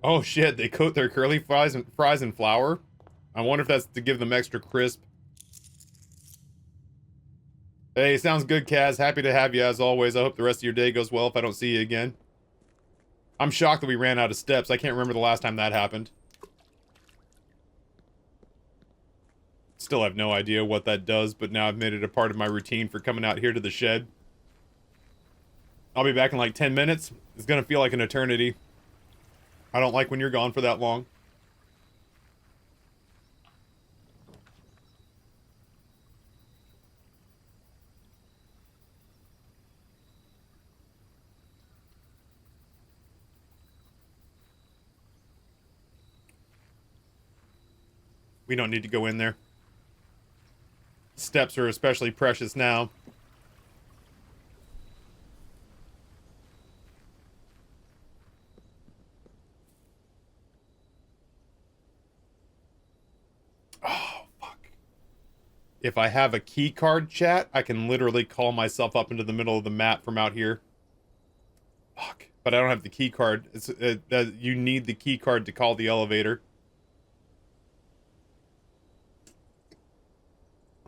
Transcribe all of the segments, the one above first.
Oh shit, they coat their curly fries in flour? I wonder if that's to give them extra crisp. Hey, sounds good, Kaz. Happy to have you as always. I hope the rest of your day goes well if I don't see you again. I'm shocked that we ran out of steps. I can't remember the last time that happened. Still have no idea what that does, but now I've made it a part of my routine for coming out here to the shed. I'll be back in like 10 minutes. It's gonna feel like an eternity. I don't like when you're gone for that long. We don't need to go in there. Steps are especially precious now. Oh, fuck. If I have a key card, chat, I can literally call myself up into the middle of the map from out here. Fuck. But I don't have the key card. You need the key card to call the elevator.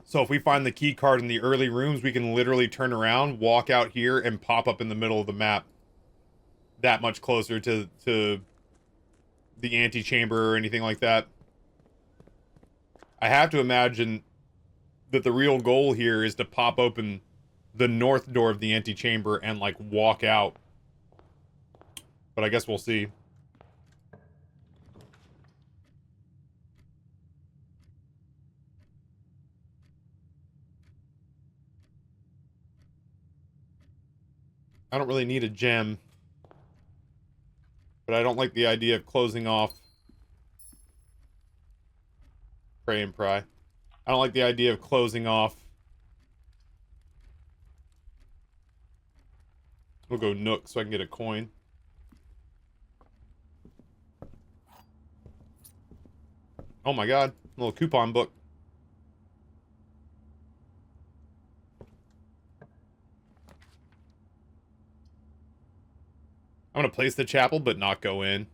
So if we find the key card in the early rooms, we can literally turn around, walk out here, and pop up in the middle of the map. That much closer to the antechamber or anything like that. I have to imagine that the real goal here is to pop open the north door of the antechamber and, like, walk out. But I guess we'll see. I don't really need a gem. But I don't like the idea of closing off... Pray and pry. I don't like the idea of closing off... We'll go Nook so I can get a coin. Oh my god. A little coupon book. I'm gonna place the chapel, but not go in.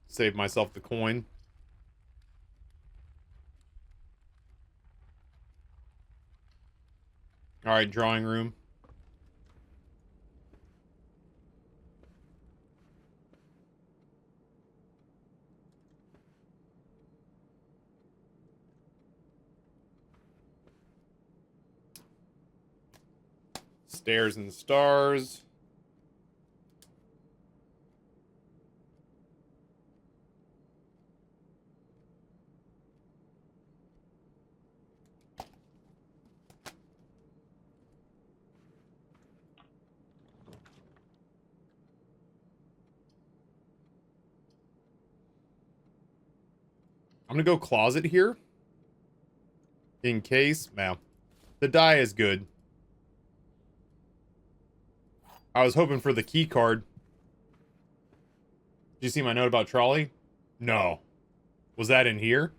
Save myself the coin. Alright, drawing room. Stairs and stars. I'm gonna go closet here. In case. Now, the die is good. I was hoping for the key card. Did you see my note about trolley? No. Was that in here?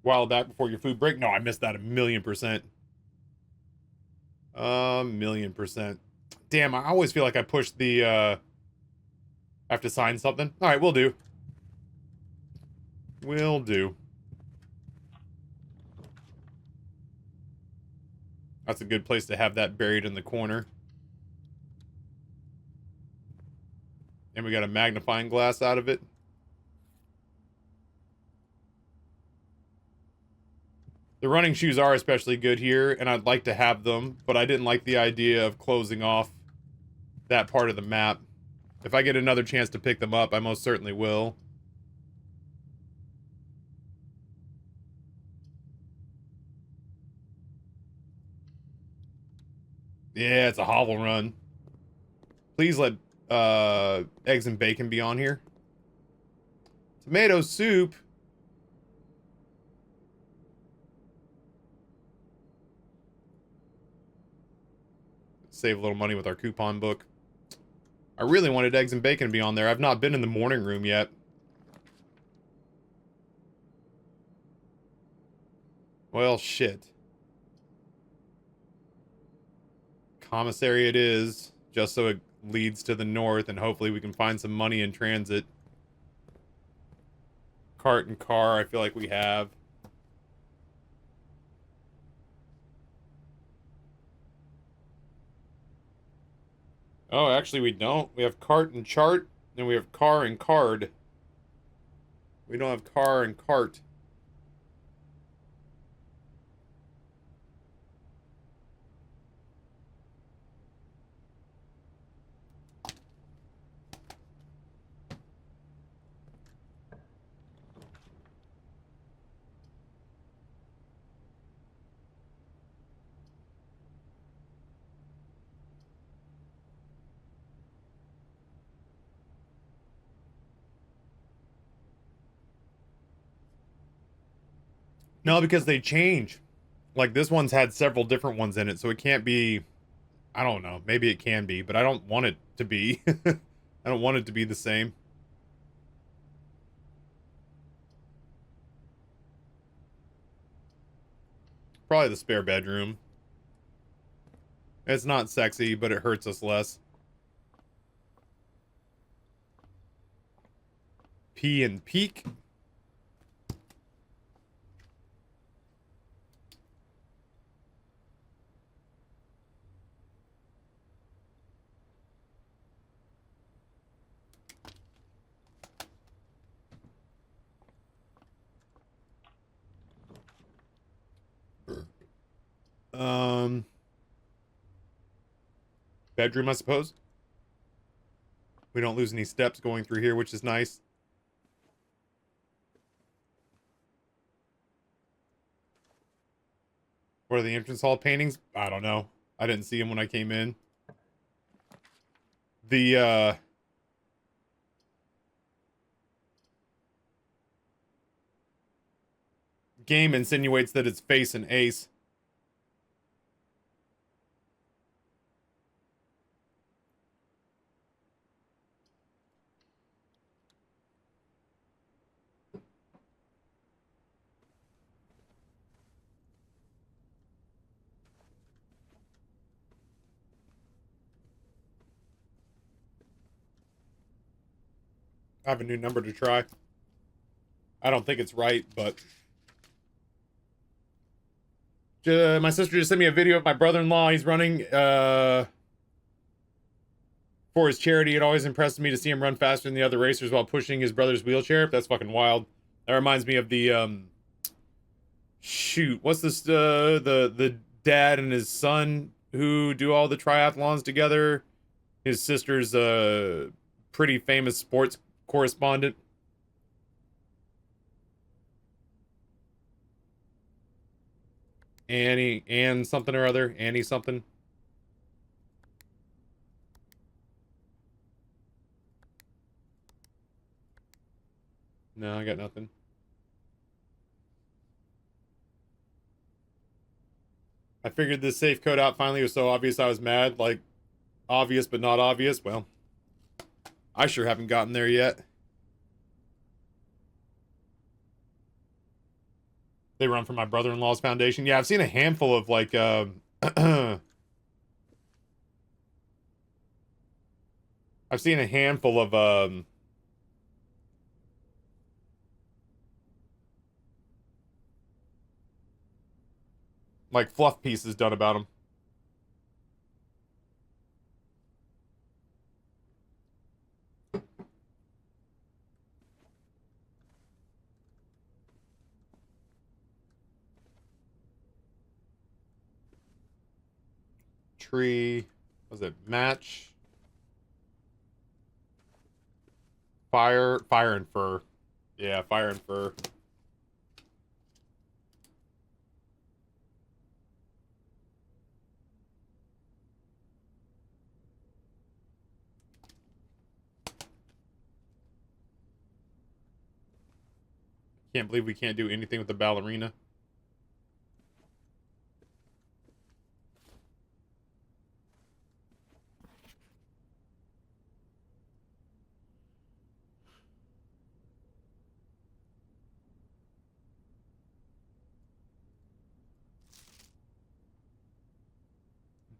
While back before your food break? No, I missed that 1,000,000%. 1,000,000%. Damn, I always feel like I pushed the, I have to sign something. Alright, we'll do. Will do. That's a good place to have that buried in the corner. And we got a magnifying glass out of it. The running shoes are especially good here, and I'd like to have them, but I didn't like the idea of closing off that part of the map. If I get another chance to pick them up, I most certainly will. Yeah, it's a hovel run. Please let eggs and bacon be on here. Tomato soup. Save a little money with our coupon book. I really wanted eggs and bacon to be on there. I've not been in the morning room yet. Well, shit. Commissary it is, just so it leads to the north, and hopefully we can find some money in transit. Cart and car, I feel like we have. Oh, actually we don't. We have cart and chart, and we have car and card. We don't have car and cart. No, because they change. Like, this one's had several different ones in it, so it can't be... I don't know. Maybe it can be, but I don't want it to be. I don't want it to be the same. Probably the spare bedroom. It's not sexy, but it hurts us less. Pee and peek. Bedroom, I suppose. We don't lose any steps going through here, which is nice. What are the entrance hall paintings? I don't know. I didn't see them when I came in. The, game insinuates that it's face and ace. I have a new number to try. I don't think it's right, but... my sister just sent me a video of my brother-in-law. He's running, for his charity. It always impressed me to see him run faster than the other racers while pushing his brother's wheelchair. That's fucking wild. That reminds me of the, shoot, what's this, the dad and his son who do all the triathlons together? His sister's a pretty famous sports correspondent. Ann something or other. Annie something. No, I got nothing. I figured this safe code out finally. It was so obvious I was mad. Like, obvious but not obvious. Well, I sure haven't gotten there yet. They run for my brother-in-law's foundation. Yeah, I've seen a handful of, like, I've seen a handful of, like, fluff pieces done about them. Tree. Was it match? Fire and fur. Yeah, fire and fur. Can't believe we can't do anything with the ballerina.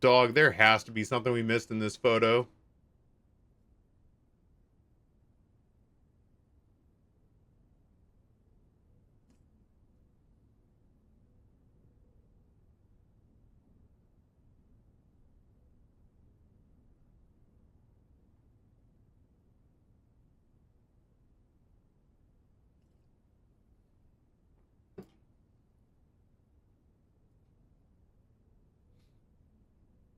dog, there has to be something we missed in this photo.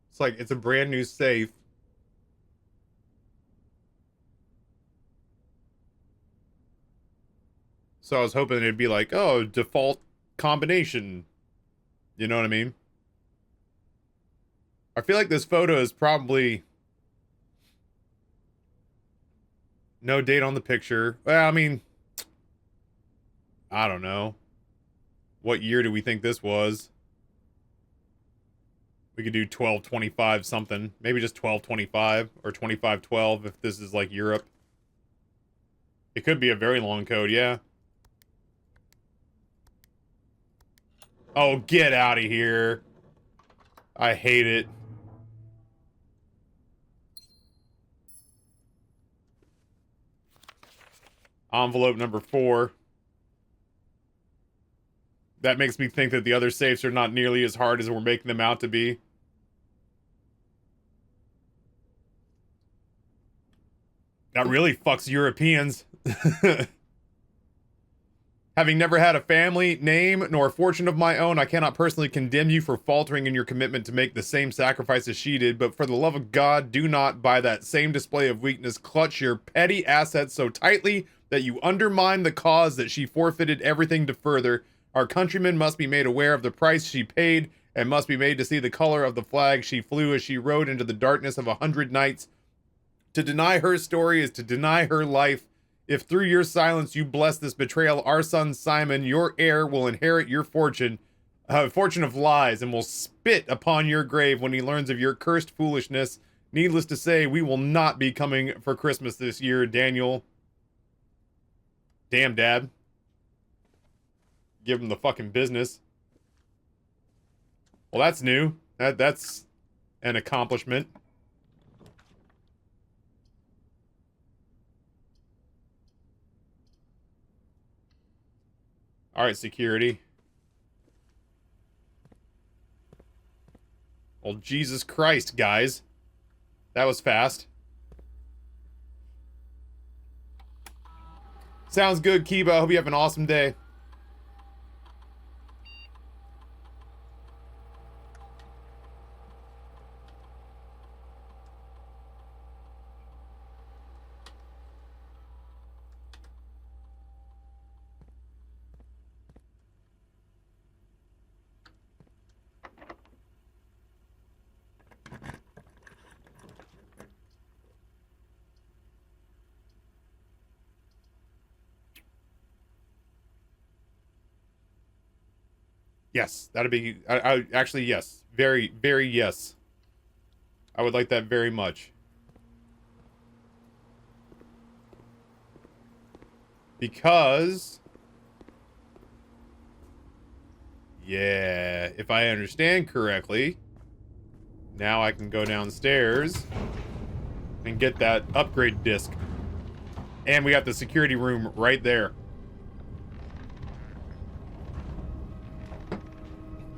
It's like, it's a brand new safe. So I was hoping it'd be like, oh, default combination. You know what I mean? I feel like this photo is probably no date on the picture. Well, I mean, I don't know. What year do we think this was? We could do 1225 something. Maybe just 1225 or 2512 if this is like Europe. It could be a very long code, yeah. Oh, get out of here. I hate it. Envelope number 4. That makes me think that the other safes are not nearly as hard as we're making them out to be. That really fucks Europeans. Having never had a family, name, nor fortune of my own, I cannot personally condemn you for faltering in your commitment to make the same sacrifices she did, but for the love of God, do not, by that same display of weakness, clutch your petty assets so tightly that you undermine the cause that she forfeited everything to further. Our countrymen must be made aware of the price she paid, and must be made to see the color of the flag she flew as she rode into the darkness of 100 nights. To deny her story is to deny her life. If through your silence you bless this betrayal, our son Simon, your heir, will inherit your fortune of lies, and will spit upon your grave when he learns of your cursed foolishness. Needless to say, we will not be coming for Christmas this year, Daniel. Damn, Dad. Give him the fucking business. Well, that's new. That's an accomplishment. All right, security. Well, Jesus Christ, guys. That was fast. Sounds good, Kiba. I hope you have an awesome day. Yes, that'd be... I actually, yes. Very, very yes. I would like that very much. Because... yeah, if I understand correctly, now I can go downstairs and get that upgrade disc. And we got the security room right there.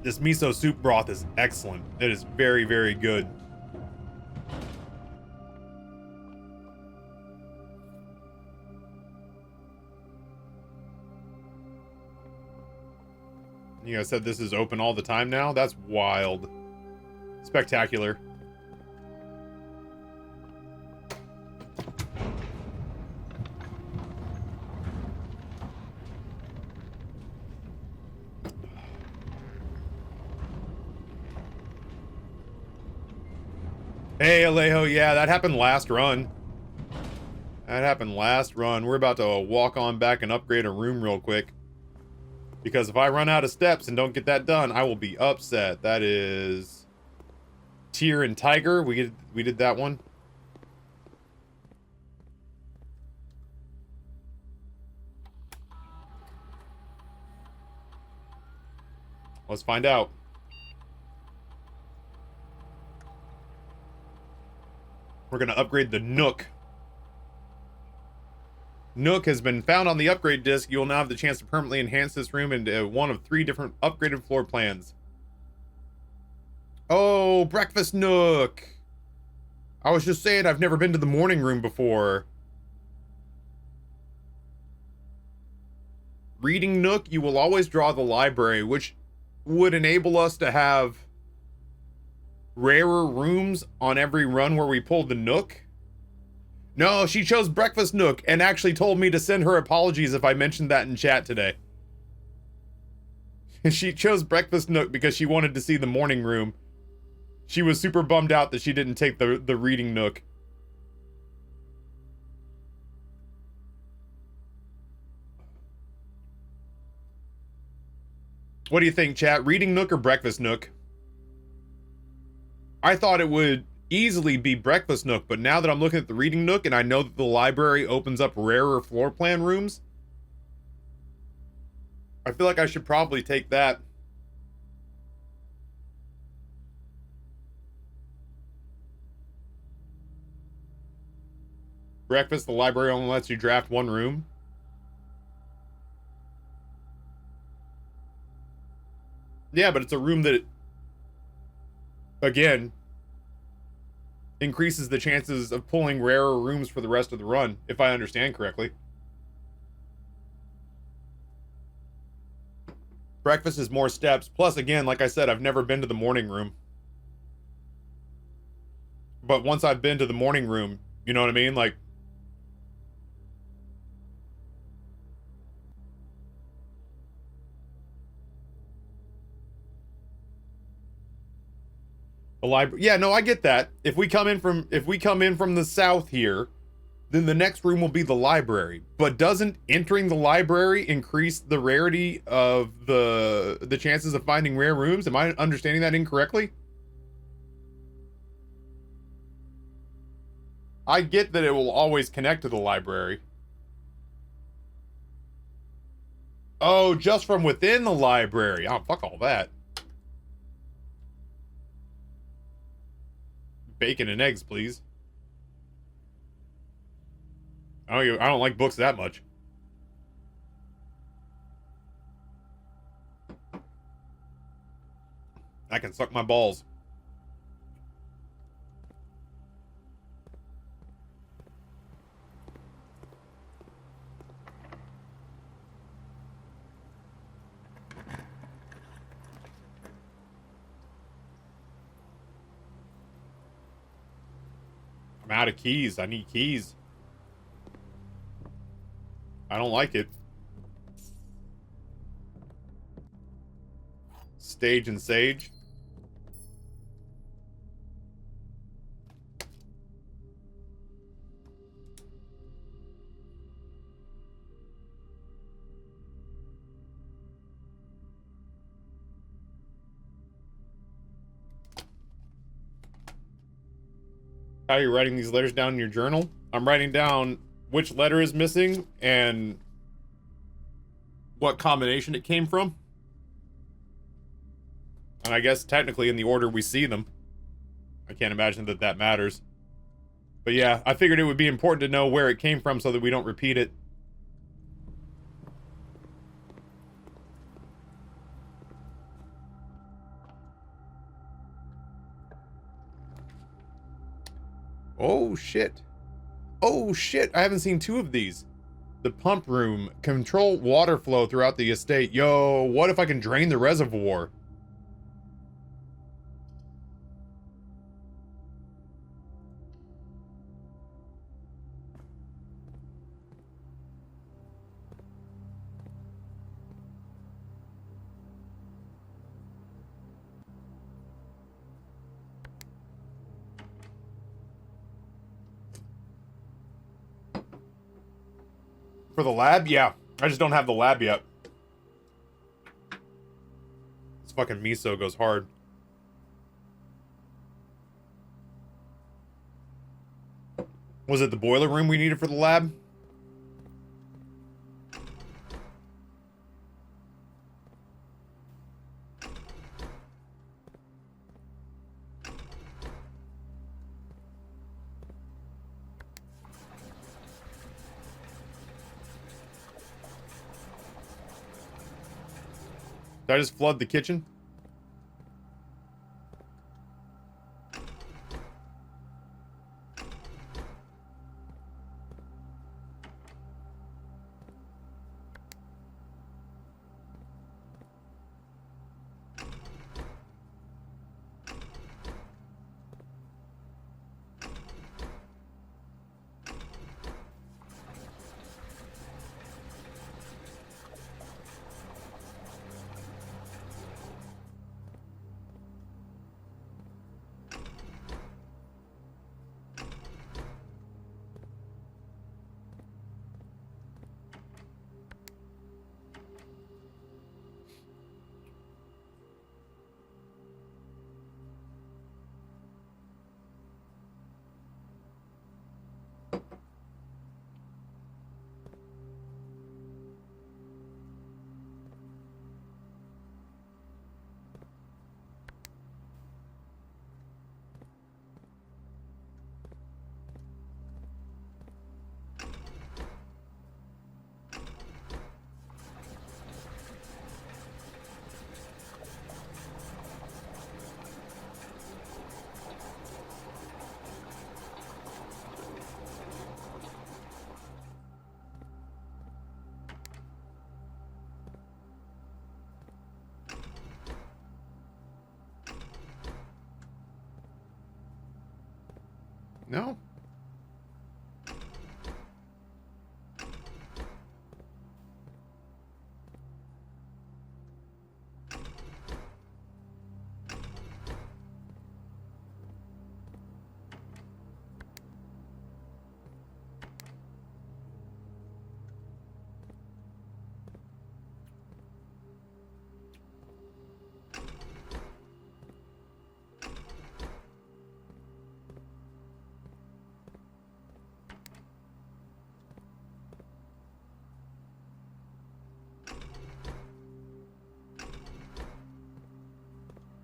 This miso soup broth is excellent. It is very, very good. You guys said this is open all the time now? That's wild. Spectacular. Hey, Alejo, yeah, that happened last run. That happened last run. We're about to walk on back and upgrade a room real quick. Because if I run out of steps and don't get that done, I will be upset. That is... Tyr and Tiger. We did that one. Let's find out. We're going to upgrade the Nook. Nook has been found on the upgrade disc. You will now have the chance to permanently enhance this room into one of 3 different upgraded floor plans. Oh, breakfast Nook. I was just saying I've never been to the morning room before. Reading Nook, you will always draw the library, which would enable us to have rarer rooms on every run where we pulled the Nook. No, she chose breakfast Nook and actually told me to send her apologies if I mentioned that in chat today. She chose breakfast Nook because she wanted to see the morning room. She was super bummed out that she didn't take the reading Nook. What do you think, chat? Reading Nook or breakfast Nook? I thought it would easily be breakfast Nook, but now that I'm looking at the reading Nook and I know that the library opens up rarer floor plan rooms, I feel like I should probably take that. Breakfast, the library only lets you draft 1 room. Yeah, but it's a room that, again, increases the chances of pulling rarer rooms for the rest of the run, if I understand correctly. Breakfast is more steps. Plus, again, like I said, I've never been to the morning room. But once I've been to the morning room, you know what I mean? Like, the library. Yeah, no, I get that. If we come in from the south here, then the next room will be the library. But doesn't entering the library increase the rarity of the chances of finding rare rooms? Am I understanding that incorrectly? I get that it will always connect to the library. Oh, just from within the library. Oh, fuck all that. Bacon and eggs, please. I don't like books that much. I can suck my balls. I'm out of keys. I need keys. I don't like it. Stage and Sage. How are you writing these letters down in your journal? I'm writing down which letter is missing and what combination it came from. And I guess technically in the order we see them. I can't imagine that that matters. But yeah, I figured it would be important to know where it came from so that we don't repeat it. Oh shit. Oh shit, I haven't seen 2 of these. The pump room. Control water flow throughout the estate. Yo, what if I can drain the reservoir? For the lab? Yeah. I just don't have the lab yet. This fucking miso goes hard. Was it the boiler room we needed for the lab? Did I just flood the kitchen? No.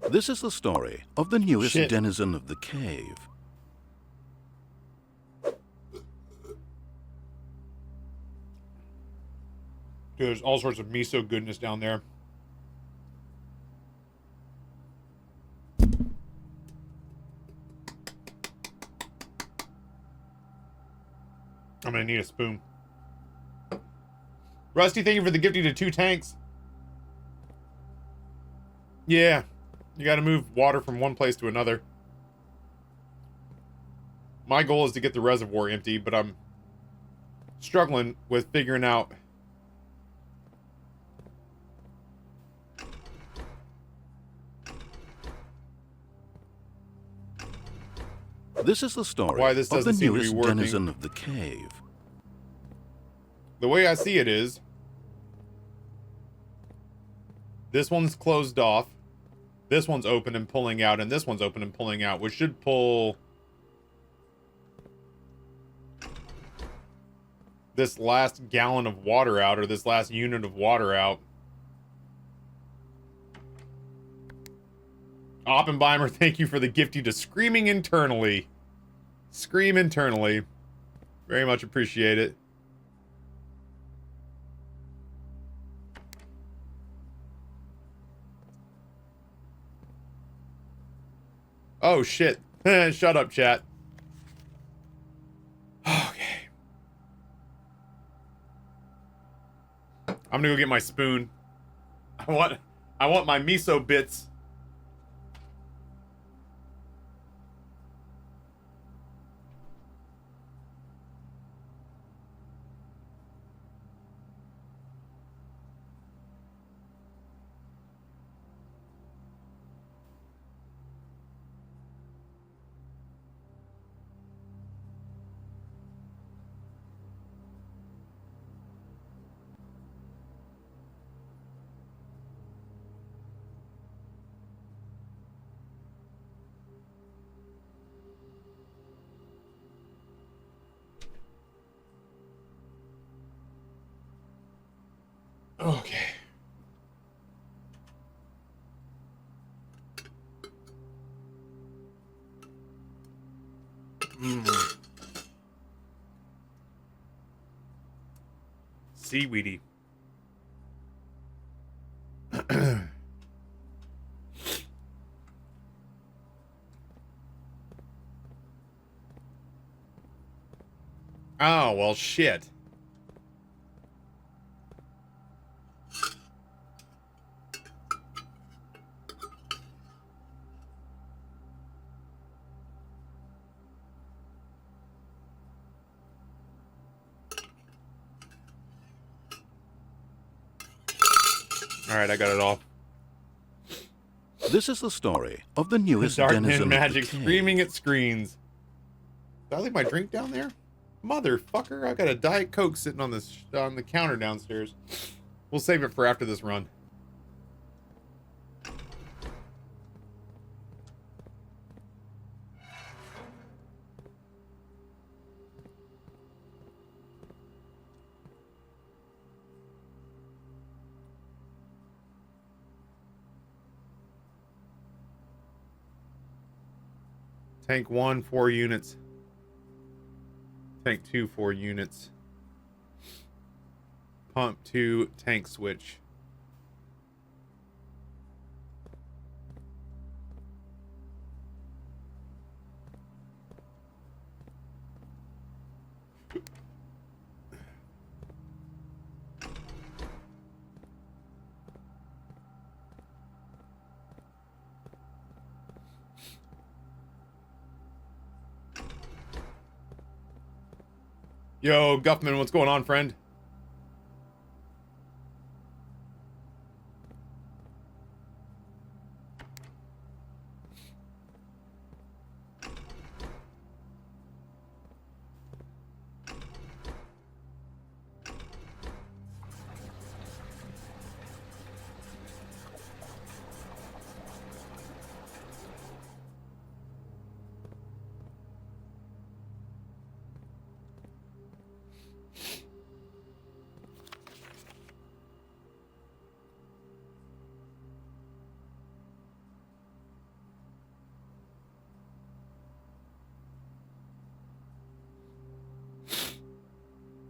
This is the story of the newest Shit. denizen of the cave. Dude, there's all sorts of miso goodness down there. I'm gonna need a spoon. Rusty, thank you for the gifting to 2 tanks. Yeah, you gotta move water from one place to another. My goal is to get the reservoir empty, but I'm struggling with figuring out... This is the story why this of the doesn't seem to be newest working. denizen of the cave. The way I see it is, this one's closed off, this one's open and pulling out, and this one's open and pulling out, which should pull this last gallon of water out, or this last unit of water out. Oppenheimer, thank you for the gifting to Screaming Internally. Scream Internally. Very much appreciate it. Oh, shit. Shut up, chat. Okay. I'm gonna go get my spoon. I want my miso bits. Okay. Seaweedy. Oh, well, shit. Alright, I got it all. This is the story of the newest Dark denizen Man of magic the cave. screaming at screens. Did I leave my drink down there? Motherfucker, I got a Diet Coke sitting on this on the counter downstairs. We'll save it for after this run. Tank 1, 4 units. Tank 2, 4 units. Pump 2, tank switch. Yo, Guffman, what's going on, friend?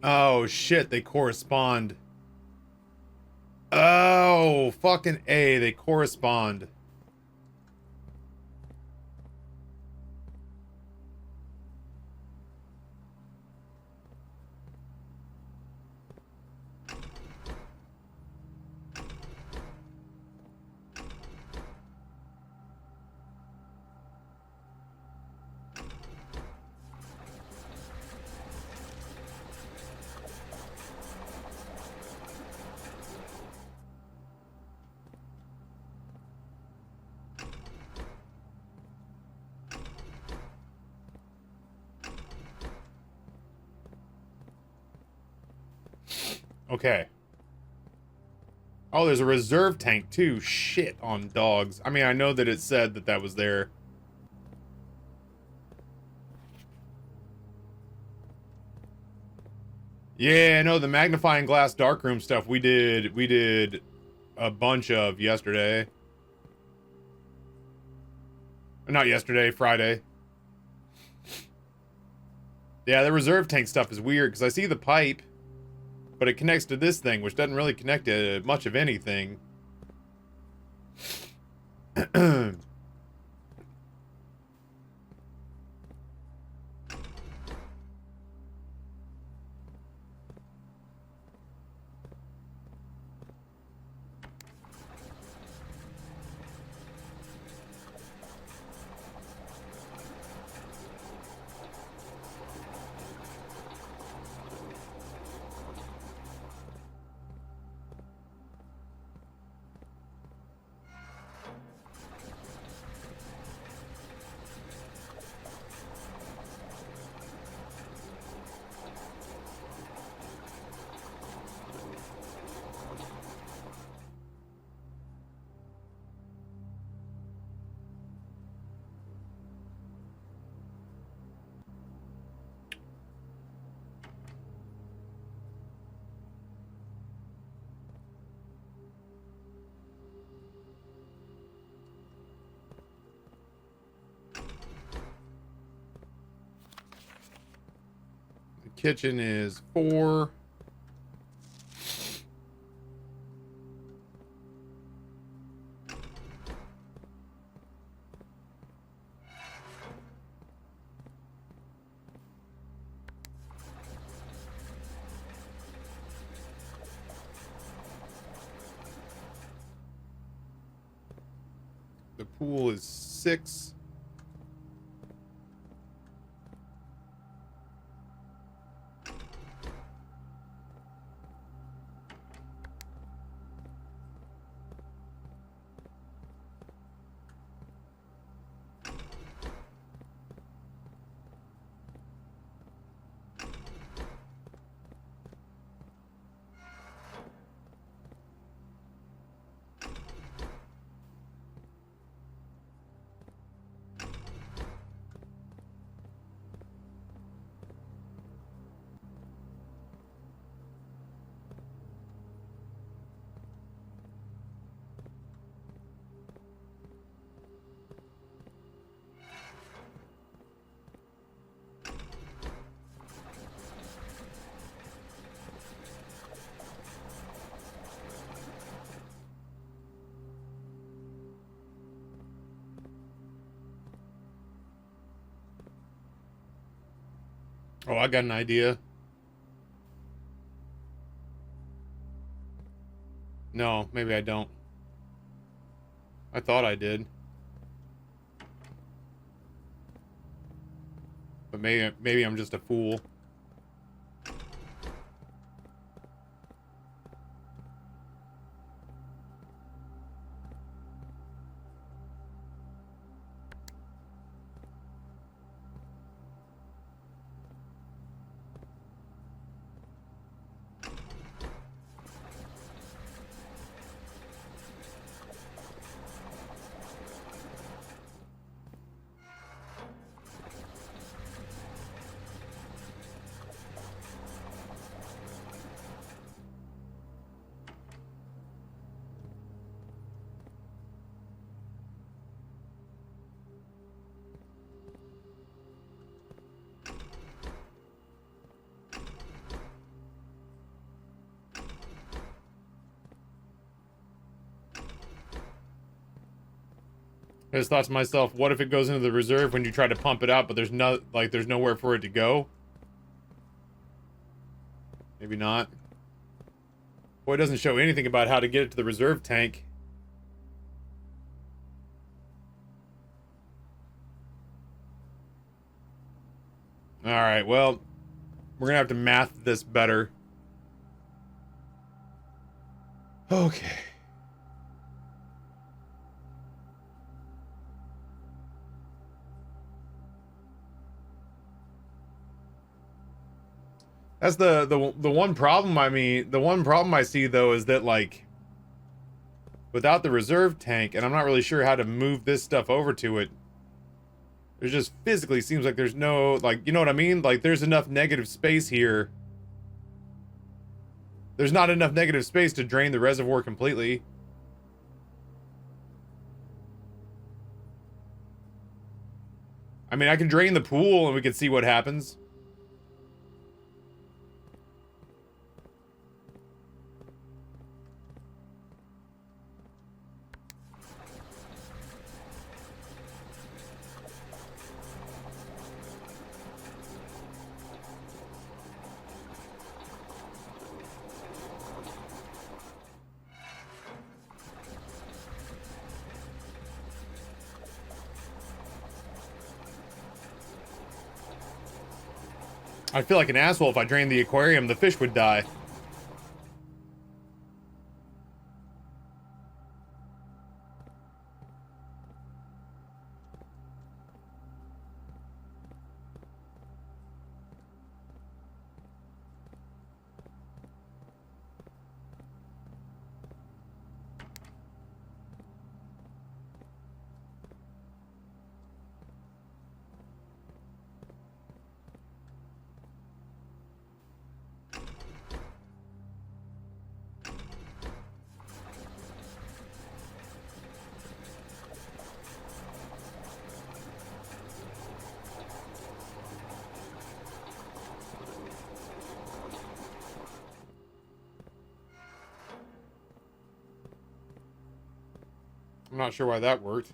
Oh, shit, they correspond. Oh, fucking A, they correspond. Okay. Oh, there's a reserve tank, too. Shit on dogs. I mean, I know that it said that that was there. Yeah, no, the magnifying glass darkroom stuff we did a bunch of yesterday. Not yesterday, Friday. Yeah, the reserve tank stuff is weird, because I see the pipe, but it connects to this thing, which doesn't really connect to much of anything. Kitchen is 4. pool is 6. Oh, I got an idea. No, maybe I don't. I thought I did. But maybe I'm just a fool. I just thought to myself, what if it goes into the reserve when you try to pump it out, but there's there's nowhere for it to go? Maybe not. Boy, it doesn't show anything about how to get it to the reserve tank. Alright, well, we're gonna have to math this better. Okay. That's the one problem. I mean, the one problem I see though is that, like, without the reserve tank, and I'm not really sure how to move this stuff over to it, there just physically seems like there's no, like, you know what I mean? Like, there's enough negative space here. There's not enough negative space to drain the reservoir completely. I mean, I can drain the pool and we can see what happens. I feel like an asshole if I drained the aquarium, the fish would die. I'm not sure why that worked.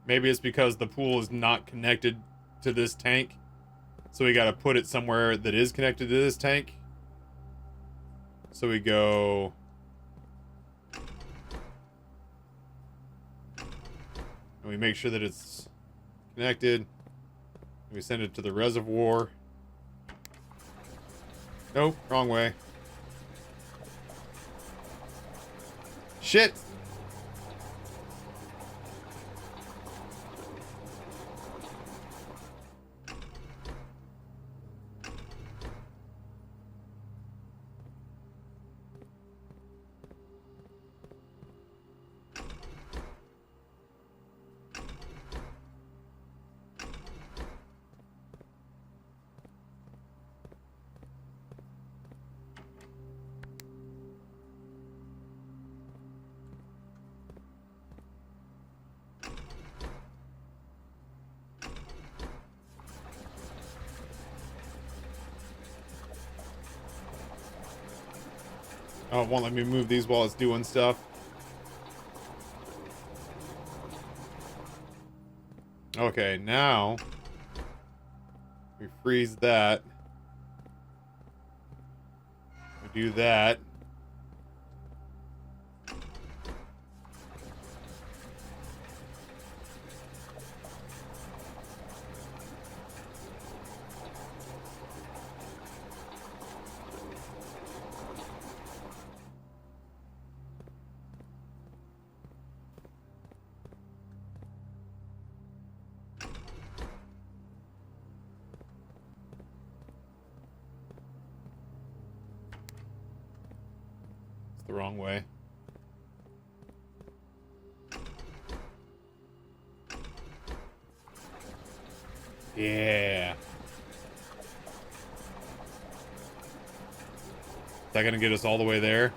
Maybe it's because the pool is not connected to this tank. So we got to put it somewhere that is connected to this tank. So we go... and we make sure that it's connected. We send it to the reservoir. Nope, wrong way. Shit! Oh, it won't let me move these while it's doing stuff. Okay, now we freeze that. We do that. It's the wrong way. Yeah. Is that gonna get us all the way there?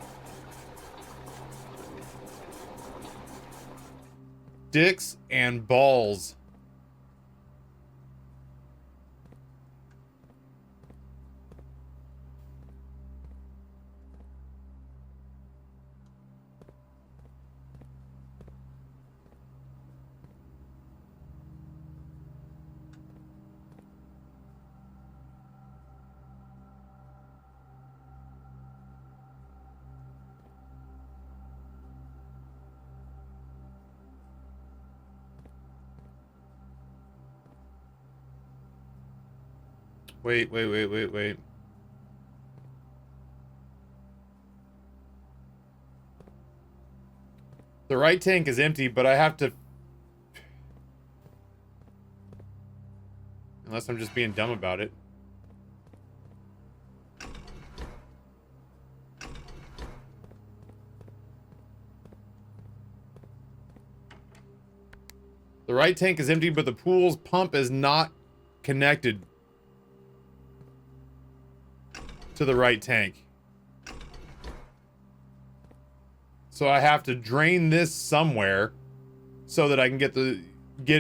Dicks and balls. Wait. The right tank is empty, but I have to... unless I'm just being dumb about it. The right tank is empty, but the pool's pump is not connected to the right tank. So I have to drain this somewhere so that I can get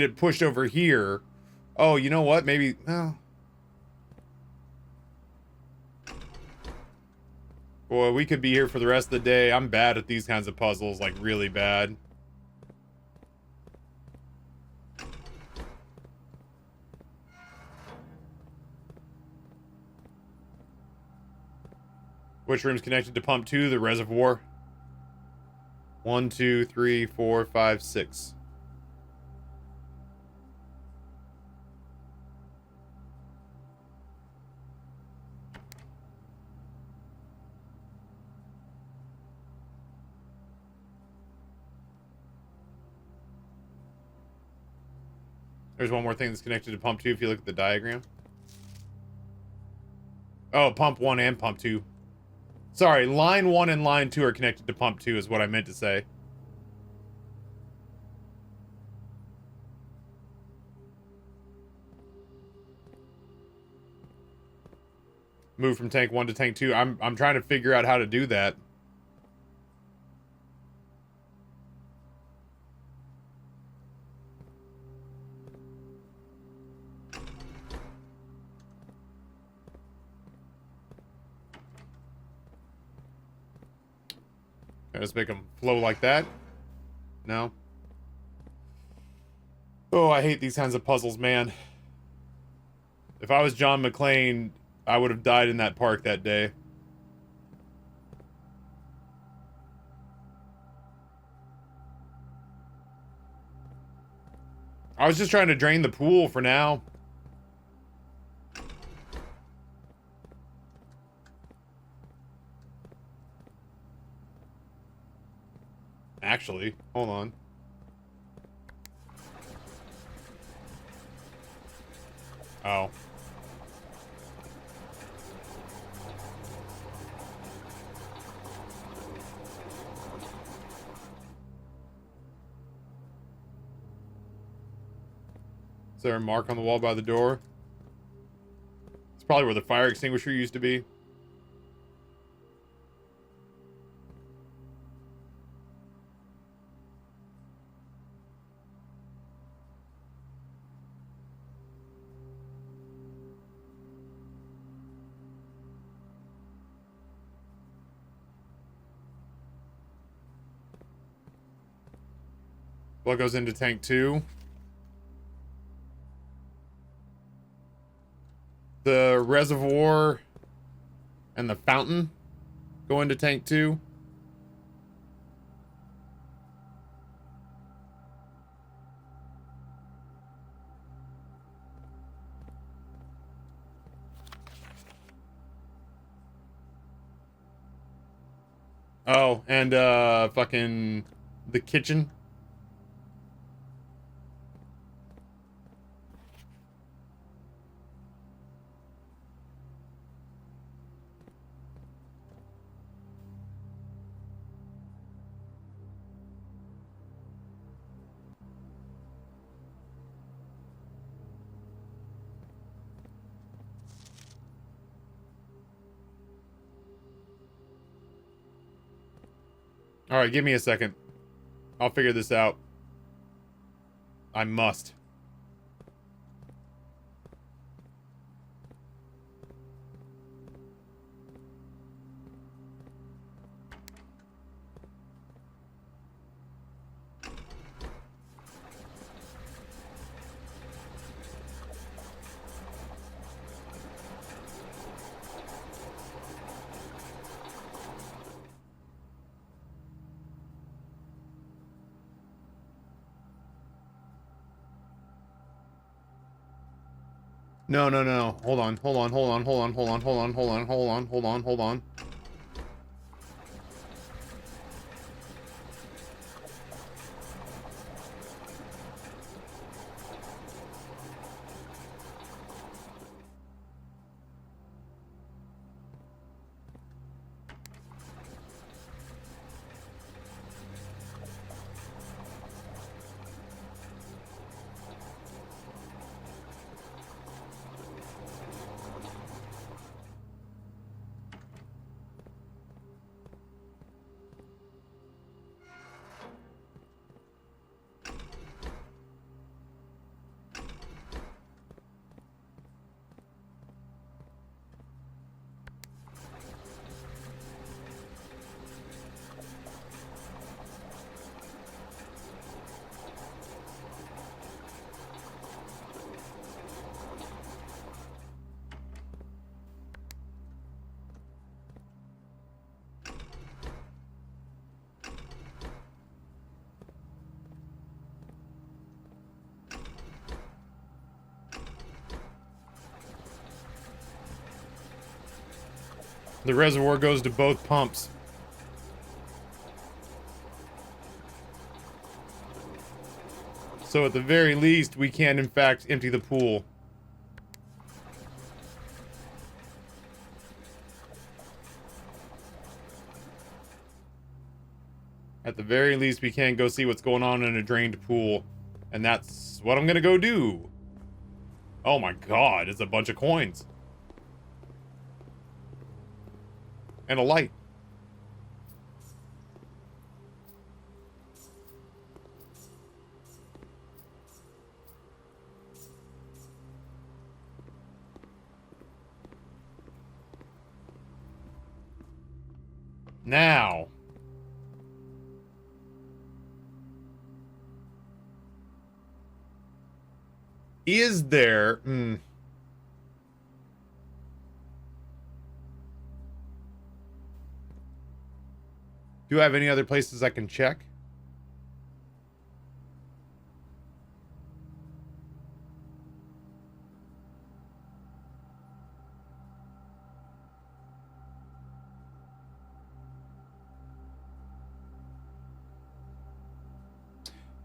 it pushed over here. Oh, you know what? Maybe... oh. Boy, we could be here for the rest of the day. I'm bad at these kinds of puzzles, like really bad. Which room's connected to pump 2? The reservoir. 1, 2, 3, 4, 5, 6. There's one more thing that's connected to pump 2 if you look at the diagram. Oh, pump 1 and pump 2. Sorry, line 1 and line 2 are connected to pump 2 is what I meant to say. Move from tank 1 to tank 2. I'm trying to figure out how to do that. Can I just make them flow like that? No. Oh, I hate these kinds of puzzles, man. If I was John McClane, I would have died in that park that day. I was just trying to drain the pool for now. Actually, hold on. Oh. Is there a mark on the wall by the door? It's probably where the fire extinguisher used to be. What goes into tank 2? The reservoir and the fountain go into tank 2. Oh, and fucking the kitchen. All right, give me a second. I'll figure this out. I must. No, no, no. Hold on, hold on, hold on, hold on, hold on, hold on, hold on, hold on, hold on, hold on. The reservoir goes to both pumps. So at the very least, we can in fact empty the pool. At the very least, we can go see what's going on in a drained pool. And that's what I'm gonna go do. Oh my god, it's a bunch of coins. And a light. Now. Is there... Do I have any other places I can check?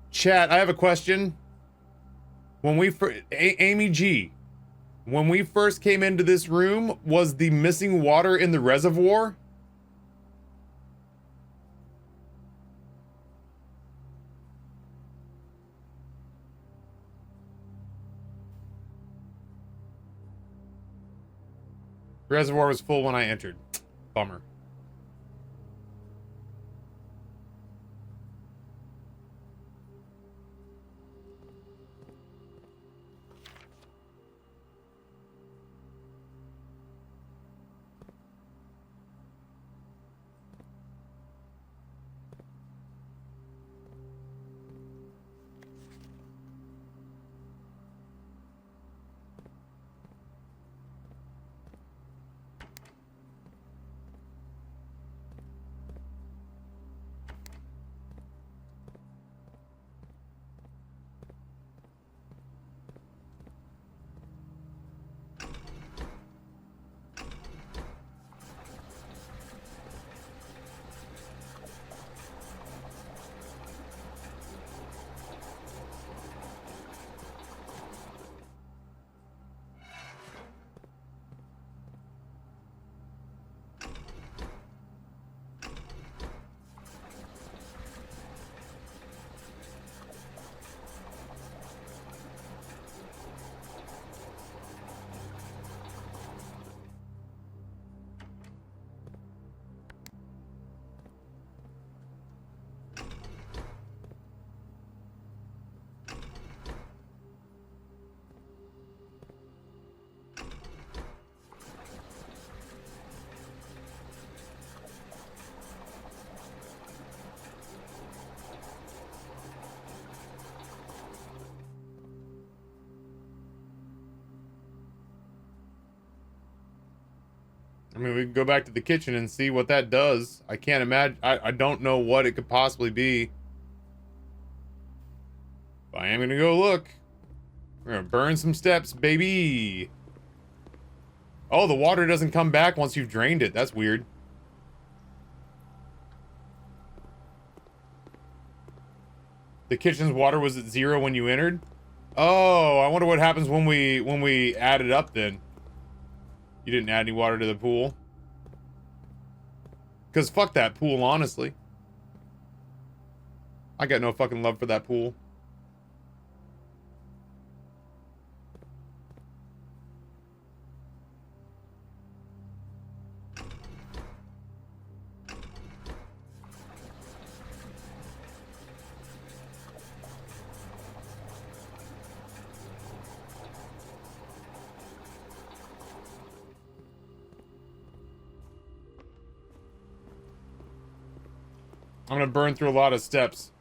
Chat, I have a question. When we Amy G, when we first came into this room, was the missing water in the reservoir? The reservoir was full when I entered. Bummer. I mean, we can go back to the kitchen and see what that does. I can't imagine. I don't know what it could possibly be. But I am going to go look. We're going to burn some steps, baby. Oh, the water doesn't come back once you've drained it. That's weird. The kitchen's water was at 0 when you entered? Oh, I wonder what happens when we add it up then. You didn't add any water to the pool. Because fuck that pool, honestly. I got no fucking love for that pool. I'm gonna burn through a lot of steps.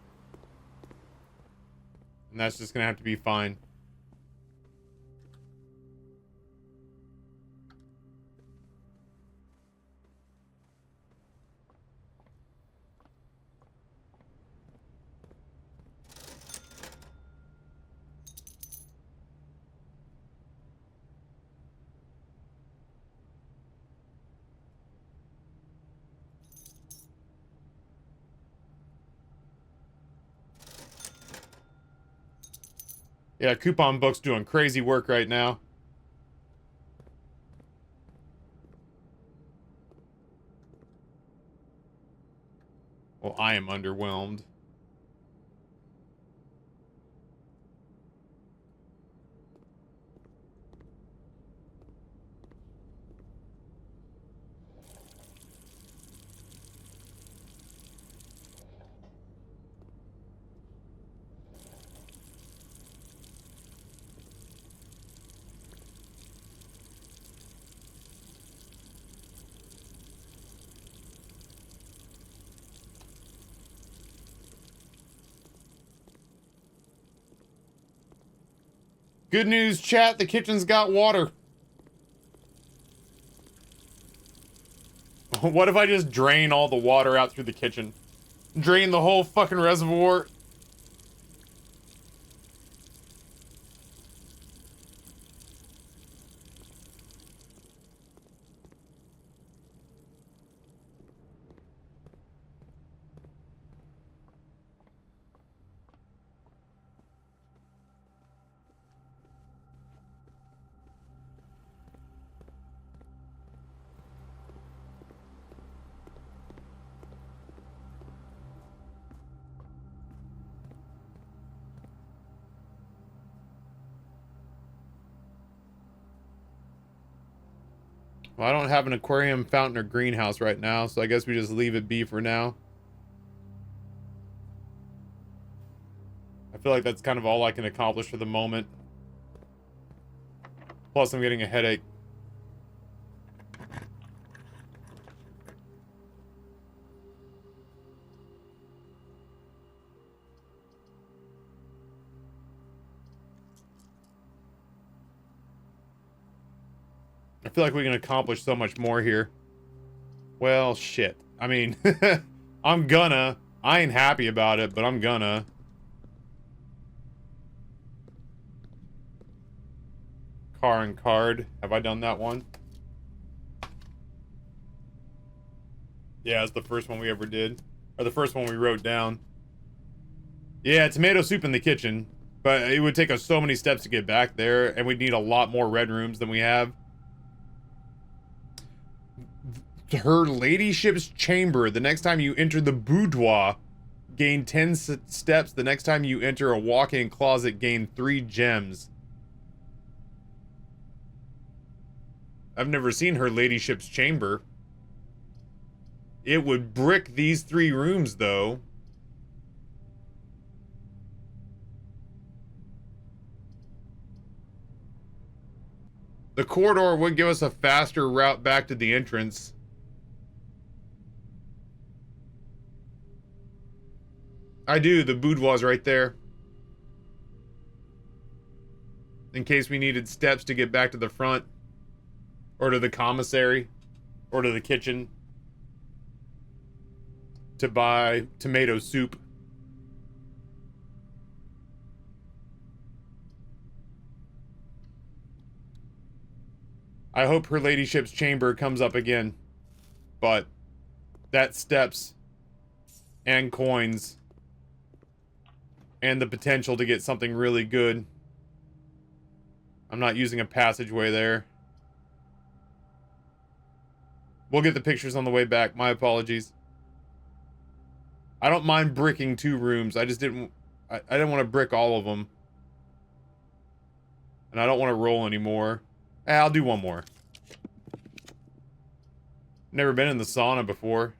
And that's just gonna have to be fine. Yeah, Coupon Book's doing crazy work right now. Well, I am underwhelmed. Good news, chat. The kitchen's got water. What if I just drain all the water out through the kitchen? Drain the whole fucking reservoir? Well, I don't have an aquarium, fountain, or greenhouse right now, so I guess we just leave it be for now. I feel like that's kind of all I can accomplish for the moment. Plus, I'm getting a headache. I feel like we can accomplish so much more here. Well, shit. I mean, I'm gonna. I ain't happy about it, but I'm gonna. Car and card. Have I done that one? Yeah, it's the first one we ever did. Or the first one we wrote down. Yeah, tomato soup in the kitchen. But it would take us so many steps to get back there, and we'd need a lot more red rooms than we have. Her ladyship's chamber. The next time you enter the boudoir, gain 10 steps. The next time you enter a walk-in closet, gain 3 gems. I've never seen her ladyship's chamber. It would brick these 3 rooms, though. The corridor would give us a faster route back to the entrance. I do. The boudoir's right there. In case we needed steps to get back to the front. Or to the commissary. Or to the kitchen. To buy tomato soup. I hope her ladyship's chamber comes up again. But that steps and coins and the potential to get something really good. I'm not using a passageway there. We'll get the pictures on the way back. My apologies. I don't mind bricking 2 rooms. I just didn't... I didn't want to brick all of them. And I don't want to roll anymore. I'll do one more. Never been in the sauna before.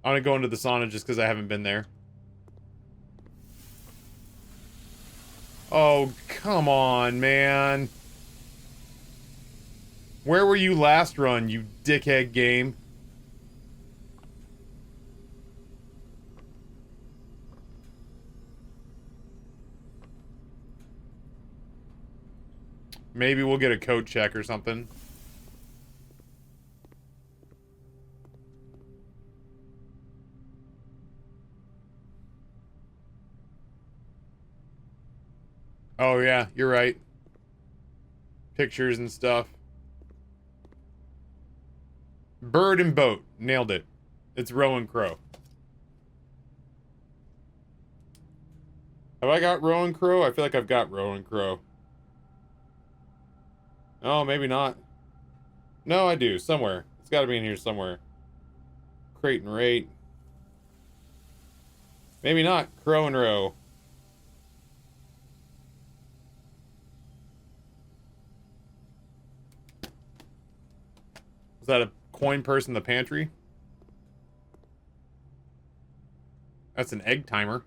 I'm gonna go into the sauna just because I haven't been there. Oh, come on, man. Where were you last run, you dickhead game? Maybe we'll get a code check or something. Oh yeah, you're right. Pictures and stuff. Bird and boat. Nailed it. It's Row and Crow. Have I got Row and Crow? I feel like I've got Row and Crow. Oh, maybe not. No, I do. Somewhere. It's got to be in here somewhere. Crate and rate. Maybe not. Crow and Row. Is that a coin purse in the pantry? That's an egg timer.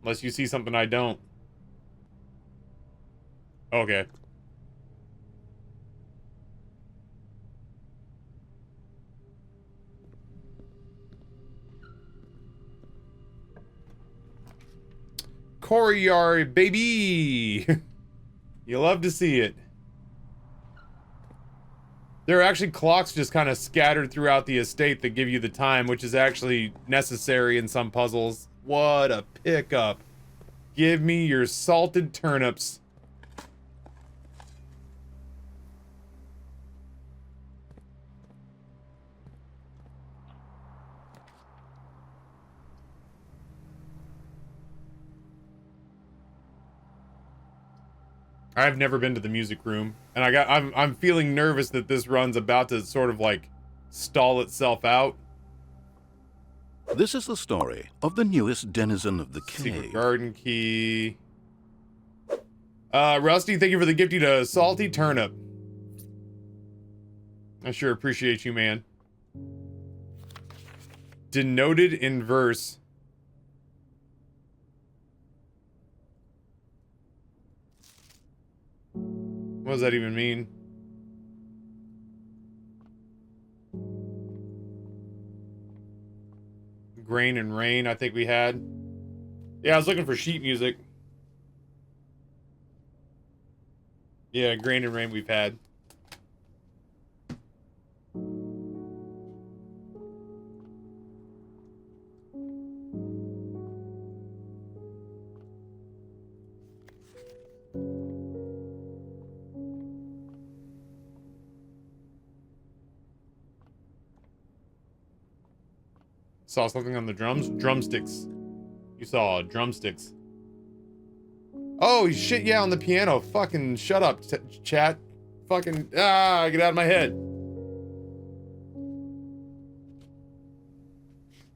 Unless you see something I don't. Okay. courtyard, baby. You love to see it. There are actually clocks just kind of scattered throughout the estate that give you the time, which is actually necessary in some puzzles. What a pickup. Give me your salted turnips. I've never been to the music room, and I'm feeling nervous that this run's about to sort of like stall itself out. This is the story of the newest denizen of the Secret cave. garden key. Rusty, thank you for the gift to salty turnip. I sure appreciate you, man. Denoted in verse. What does that even mean? Grain and rain, I think we had. Yeah, I was looking for sheet music. Yeah, grain and rain we've had. Saw something on the drums? Drumsticks. You saw drumsticks. Oh, shit, yeah, on the piano. Fucking shut up, chat. Fucking, get out of my head.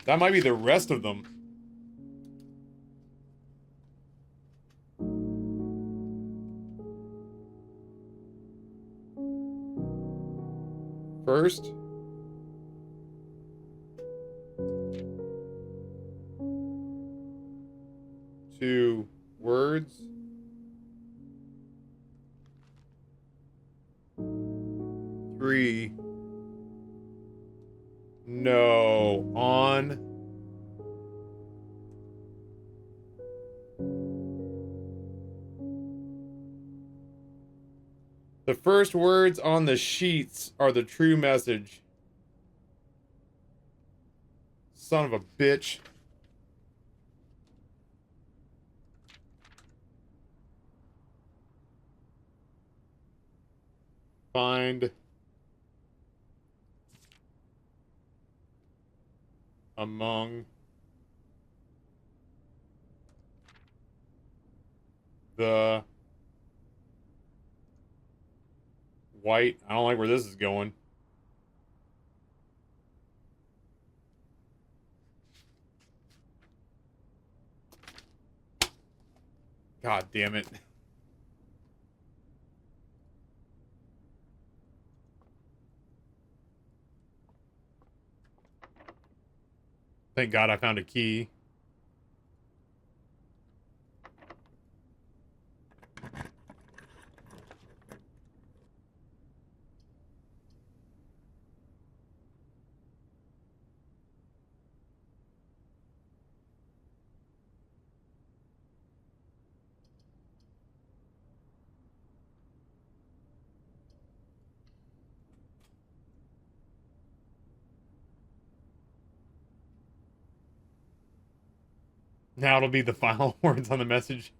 That might be the rest of them. First. Two words. Three. No. On. The first words on the sheets are the true message. Son of a bitch. Find among the white. I don't like where this is going. God damn it. Thank God I found a key. Now it'll be the final words on the message.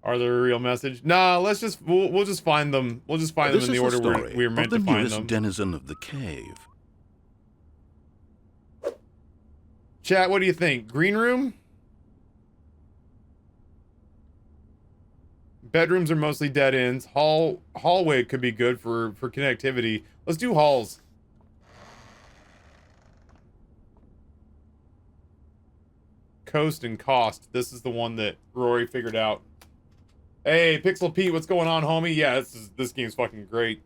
Are there a real message? Nah, let's just we'll just find them. We'll just find them in the order we were meant to find them. This is the story of the newest denizen of the cave. Chat, what do you think? Green room? Bedrooms are mostly dead ends. Hallway could be good for connectivity. Let's do halls. Coast and cost. This is the one that Rory figured out. Hey, Pixel Pete, what's going on, homie? Yeah, this game's fucking great.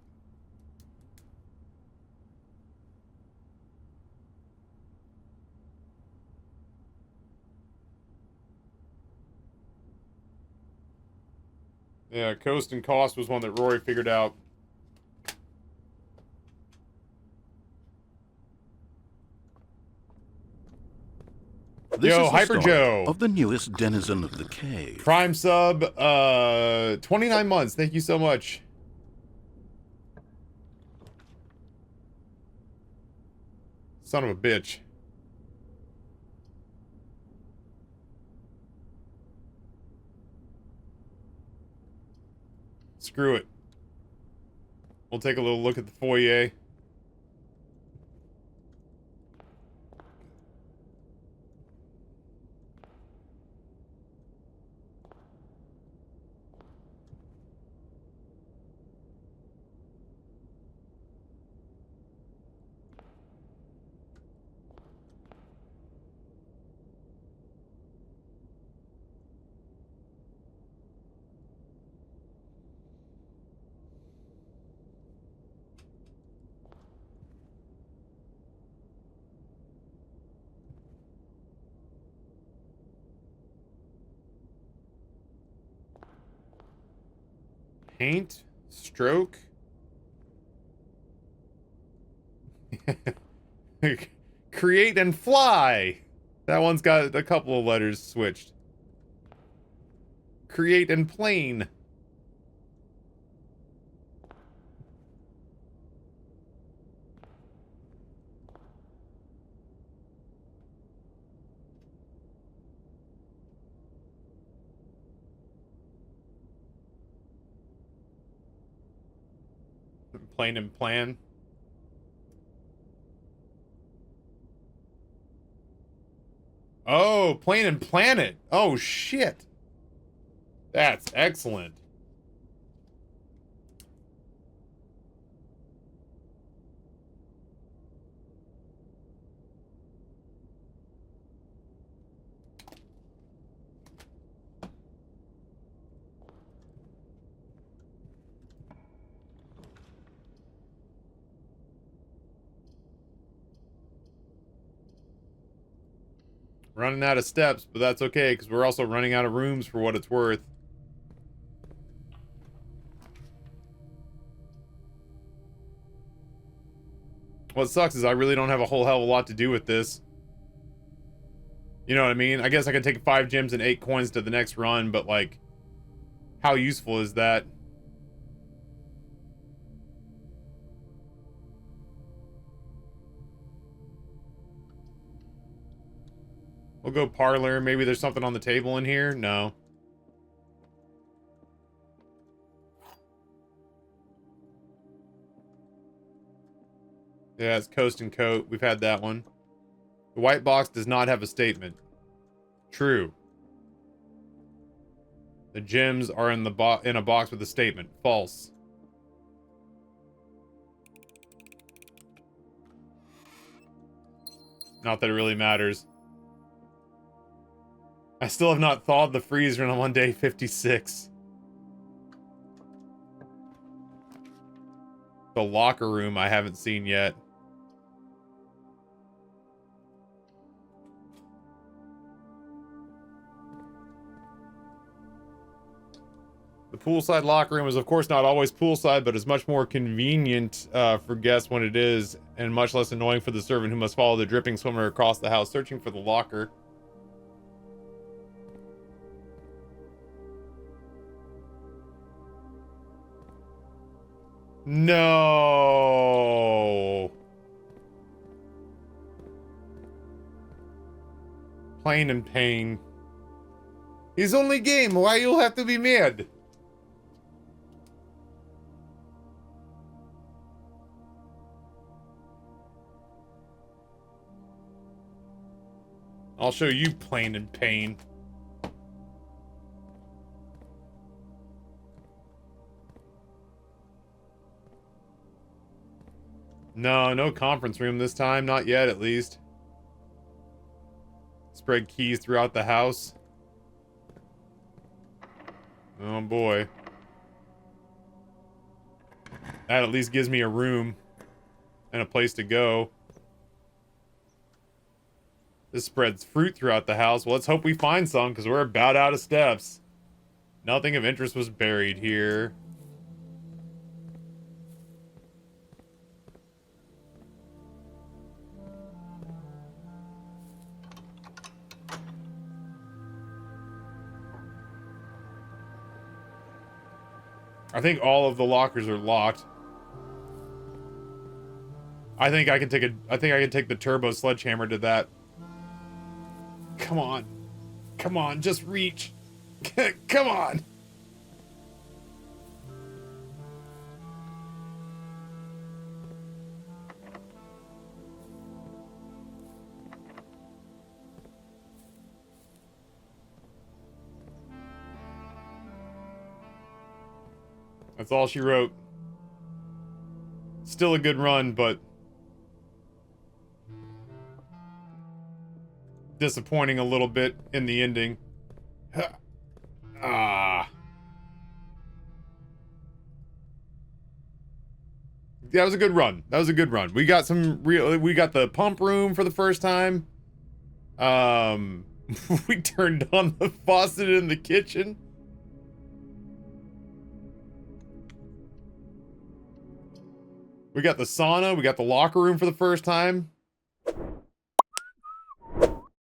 Yeah, coast and cost was one that Rory figured out. This Yo, is the Hyper story Joe. of the newest denizen of the cave. Prime sub, 29 months. Thank you so much. Son of a bitch. Screw it. We'll take a little look at the foyer. Paint, stroke. Create and fly. That one's got a couple of letters switched. Create and plane. Plane and plan. Oh, plane and planet. Oh, shit. That's excellent. Running out of steps, but that's okay, because we're also running out of rooms for what it's worth. What sucks is I really don't have a whole hell of a lot to do with this. You know what I mean? I guess I could take 5 gems and 8 coins to the next run, but like, how useful is that? We'll go parlor. Maybe there's something on the table in here? No. Yeah, it's Coast and Coat. We've had that one. The white box does not have a statement. True. The gems are in a box with a statement. False. Not that it really matters. I still have not thawed the freezer and I'm on day 56. The locker room I haven't seen yet. The poolside locker room is of course not always poolside, but is much more convenient for guests when it is, and much less annoying for the servant who must follow the dripping swimmer across the house searching for the locker. No. Plain and pain. He's only game. Why you'll have to be mad? I'll show you plain and pain. No, no conference room this time. Not yet, at least. Spread keys throughout the house. Oh, boy. That at least gives me a room and a place to go. This spreads fruit throughout the house. Well, let's hope we find some, because we're about out of steps. Nothing of interest was buried here. I think all of the lockers are locked. I think I can take the turbo sledgehammer to that. Come on. Come on, just reach. Come on. That's all she wrote. Still a good run, but disappointing a little bit in the ending. Ah. That was a good run. That was a good run. We got the pump room for the first time. We turned on the faucet in the kitchen. We got the sauna. We got the locker room for the first time.